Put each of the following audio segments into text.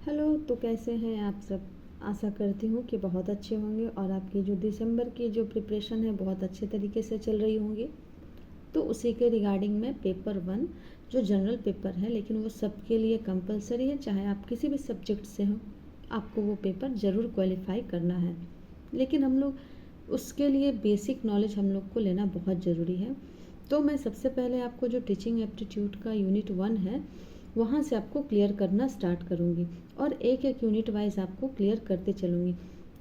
Hello, तो कैसे हैं आप सब। आशा करती हूँ कि बहुत अच्छे होंगे और आपकी जो दिसंबर की जो प्रिपरेशन है बहुत अच्छे तरीके से चल रही होंगी। तो उसी के रिगार्डिंग में पेपर 1 जो जनरल पेपर है, लेकिन वो सबके लिए कंपलसरी है, चाहे आप किसी भी सब्जेक्ट से हो, आपको वो पेपर ज़रूर क्वालिफाई करना है। लेकिन हम लोग उसके लिए बेसिक नॉलेज हम लोग को लेना बहुत ज़रूरी है। तो मैं सबसे पहले आपको जो टीचिंग एप्टीट्यूड का यूनिट 1 है, वहाँ से आपको क्लियर करना स्टार्ट करूँगी और एक एक यूनिट वाइज आपको क्लियर करते चलूँगी।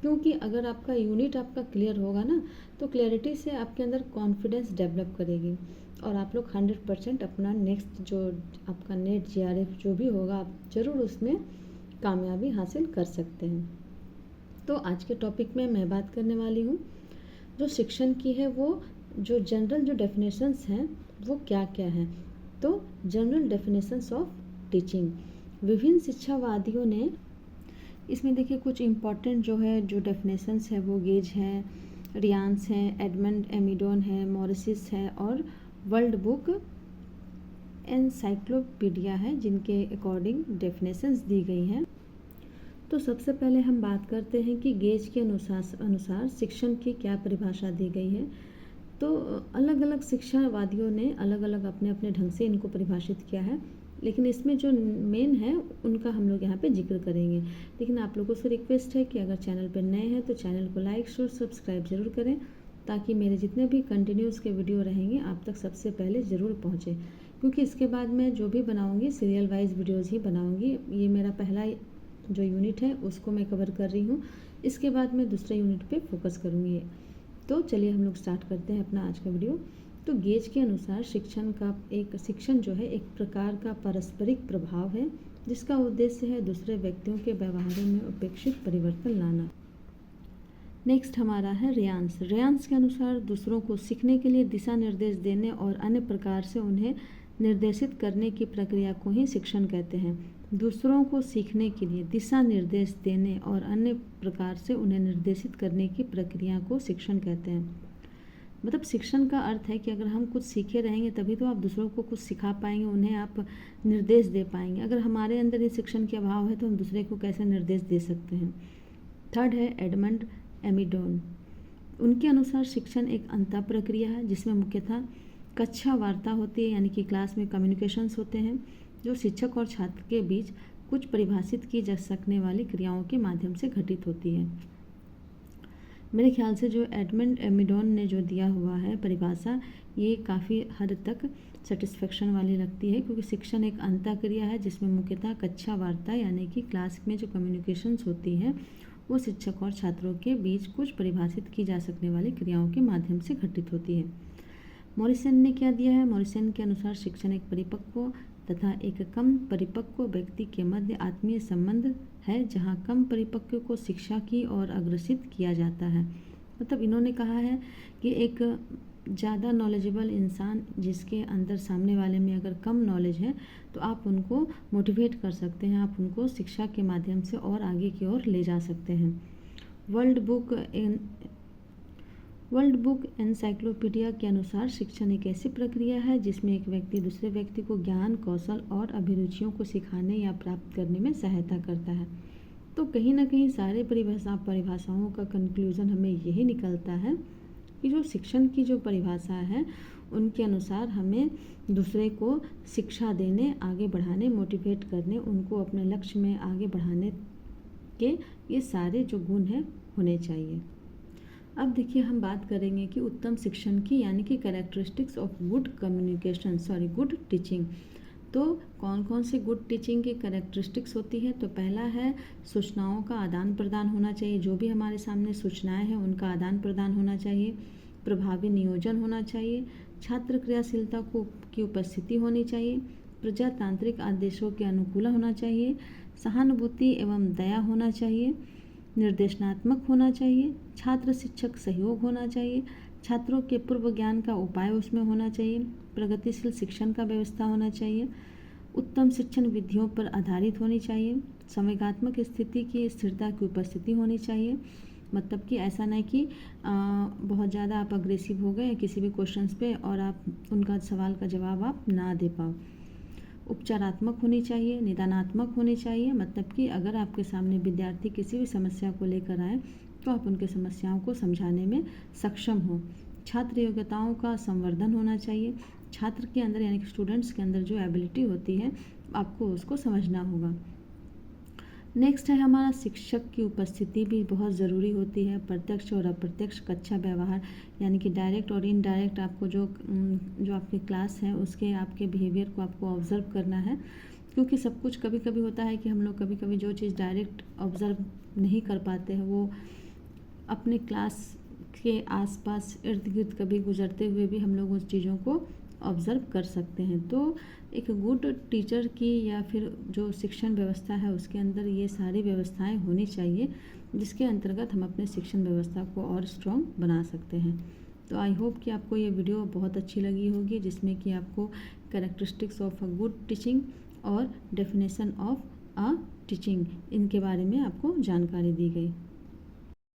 क्योंकि अगर आपका यूनिट आपका क्लियर होगा ना, तो क्लैरिटी से आपके अंदर कॉन्फिडेंस डेवलप करेगी और आप लोग 100% अपना नेक्स्ट जो आपका नेट जीआरएफ जो भी होगा, आप ज़रूर उसमें कामयाबी हासिल कर सकते हैं। तो आज के टॉपिक में मैं बात करने वाली हूँ जो शिक्षण की है, वो जो जनरल जो डेफिनेशंस हैं वो क्या क्या हैं। तो जनरल डेफिनेशंस ऑफ टीचिंग, विभिन्न शिक्षावादियों ने इसमें देखिए कुछ इम्पॉर्टेंट जो है जो डेफिनेशंस है वो गेज है, रियांस है, एडमंड एमिडोन है, मॉरिसिस है और वर्ल्ड बुक एनसाइक्लोपीडिया है, जिनके अकॉर्डिंग डेफिनेशंस दी गई हैं। तो सबसे पहले हम बात करते हैं कि गेज के अनुसार शिक्षण की क्या परिभाषा दी गई है। तो अलग अलग शिक्षावादियों ने अलग अलग अपने अपने ढंग से इनको परिभाषित किया है, लेकिन इसमें जो मेन है उनका हम लोग यहाँ पे जिक्र करेंगे। लेकिन आप लोगों से रिक्वेस्ट है कि अगर चैनल पर नए हैं तो चैनल को लाइक शेयर सब्सक्राइब जरूर करें, ताकि मेरे जितने भी कंटिन्यूस के वीडियो रहेंगे आप तक सबसे पहले ज़रूर पहुँचे। क्योंकि इसके बाद मैं जो भी बनाऊँगी सीरियल वाइज वीडियोज़ ही बनाऊँगी। ये मेरा पहला जो यूनिट है उसको मैं कवर कर रही हूँ, इसके बाद मैं दूसरे यूनिट पे फोकस करूँगी। तो चलिए हम लोग स्टार्ट करते हैं अपना आज का वीडियो। तो गेज के अनुसार शिक्षण जो है एक प्रकार का पारस्परिक प्रभाव है, जिसका उद्देश्य है दूसरे व्यक्तियों के व्यवहार में अपेक्षित परिवर्तन लाना। नेक्स्ट हमारा है रियांस। रियांस के अनुसार दूसरों को सीखने के लिए दिशा निर्देश देने और अन्य प्रकार से उन्हें निर्देशित करने की प्रक्रिया को ही शिक्षण कहते हैं। दूसरों को सीखने के लिए दिशा निर्देश देने और अन्य प्रकार से उन्हें निर्देशित करने की प्रक्रिया को शिक्षण कहते हैं। मतलब शिक्षण का अर्थ है कि अगर हम कुछ सीखे रहेंगे तभी तो आप दूसरों को कुछ सिखा पाएंगे, उन्हें आप निर्देश दे पाएंगे। अगर हमारे अंदर ये शिक्षण के अभाव है तो हम दूसरे को कैसे निर्देश दे सकते हैं। थर्ड है एडमंड एमिडोन। उनके अनुसार शिक्षण एक अंतः प्रक्रिया है जिसमें मुख्यतः कक्षा वार्ता होती है, यानी कि क्लास में कम्युनिकेशंस होते हैं, जो शिक्षक और छात्र के बीच कुछ परिभाषित की जा सकने वाली क्रियाओं के माध्यम से घटित होती है। मेरे ख्याल से जो एडमंड एमिडोन ने जो दिया हुआ है परिभाषा, ये काफ़ी हद तक सेटिस्फेक्शन वाली लगती है, क्योंकि शिक्षण एक अंतः क्रिया है जिसमें मुख्यतः कक्षा वार्ता यानी कि क्लास में जो कम्युनिकेशंस होती है वो शिक्षक और छात्रों के बीच कुछ परिभाषित की जा सकने वाली क्रियाओं के माध्यम से घटित होती है। मॉरिसन ने क्या दिया है। मॉरिसन के अनुसार शिक्षण एक परिपक्व तथा एक कम परिपक्व व्यक्ति के मध्य आत्मीय संबंध है, जहाँ कम परिपक्व को शिक्षा की ओर अग्रसित किया जाता है। मतलब इन्होंने कहा है कि एक ज़्यादा नॉलेजेबल इंसान जिसके अंदर सामने वाले में अगर कम नॉलेज है तो आप उनको मोटिवेट कर सकते हैं, आप उनको शिक्षा के माध्यम से और आगे की ओर ले जा सकते हैं। वर्ल्ड बुक एनसाइक्लोपीडिया के अनुसार शिक्षण एक ऐसी प्रक्रिया है जिसमें एक व्यक्ति दूसरे व्यक्ति को ज्ञान, कौशल और अभिरुचियों को सिखाने या प्राप्त करने में सहायता करता है। तो कहीं ना कहीं सारे परिभाषाओं का कंक्लूजन हमें यही निकलता है कि जो शिक्षण की जो परिभाषा है उनके अनुसार हमें दूसरे को शिक्षा देने, आगे बढ़ाने, मोटिवेट करने, उनको अपने लक्ष्य में आगे बढ़ाने के ये सारे जो गुण हैं होने चाहिए। अब देखिए हम बात करेंगे कि उत्तम शिक्षण की, यानी कि कैरेक्टरिस्टिक्स ऑफ गुड टीचिंग। तो कौन कौन सी गुड टीचिंग की कैरेक्टरिस्टिक्स होती है। तो पहला है सूचनाओं का आदान प्रदान होना चाहिए, जो भी हमारे सामने सूचनाएं हैं उनका आदान प्रदान होना चाहिए। प्रभावी नियोजन होना चाहिए। छात्र क्रियाशीलता की उपस्थिति होनी चाहिए। प्रजातांत्रिक आदेशों के अनुकूल होना चाहिए। सहानुभूति एवं दया होना चाहिए। निर्देशनात्मक होना चाहिए। छात्र शिक्षक सहयोग होना चाहिए। छात्रों के पूर्व ज्ञान का उपाय उसमें होना चाहिए। प्रगतिशील शिक्षण का व्यवस्था होना चाहिए। उत्तम शिक्षण विधियों पर आधारित होनी चाहिए। संवेगात्मक स्थिति की स्थिरता की उपस्थिति होनी चाहिए। मतलब कि ऐसा नहीं कि बहुत ज़्यादा आप अग्रेसिव हो गए किसी भी क्वेश्चंस पे और आप उनका सवाल का जवाब आप ना दे पाओ। उपचारात्मक होनी चाहिए, निदानात्मक होनी चाहिए। मतलब कि अगर आपके सामने विद्यार्थी किसी भी समस्या को लेकर आए तो आप उनके समस्याओं को समझाने में सक्षम हो। छात्र योग्यताओं का संवर्धन होना चाहिए। छात्र के अंदर यानी कि स्टूडेंट्स के अंदर जो एबिलिटी होती है आपको उसको समझना होगा। नेक्स्ट है हमारा शिक्षक की उपस्थिति भी बहुत ज़रूरी होती है। प्रत्यक्ष और अप्रत्यक्ष कक्षा व्यवहार यानी कि डायरेक्ट और इनडायरेक्ट आपको जो आपकी क्लास है उसके आपके बिहेवियर को आपको ऑब्ज़र्व करना है। क्योंकि सब कुछ कभी कभी होता है कि हम लोग कभी कभी जो चीज़ डायरेक्ट ऑब्ज़र्व नहीं कर पाते हैं वो अपने क्लास के आसपास इर्द गिर्द कभी गुजरते हुए भी हम लोग उस चीज़ों को ऑब्ज़र्व कर सकते हैं। तो एक गुड टीचर की या फिर जो शिक्षण व्यवस्था है उसके अंदर ये सारी व्यवस्थाएं होनी चाहिए जिसके अंतर्गत हम अपने शिक्षण व्यवस्था को और स्ट्रॉन्ग बना सकते हैं। तो आई होप कि आपको ये वीडियो बहुत अच्छी लगी होगी जिसमें कि आपको characteristics of a good teaching और डेफिनेशन ऑफ अ टीचिंग इनके बारे में आपको जानकारी दी गई।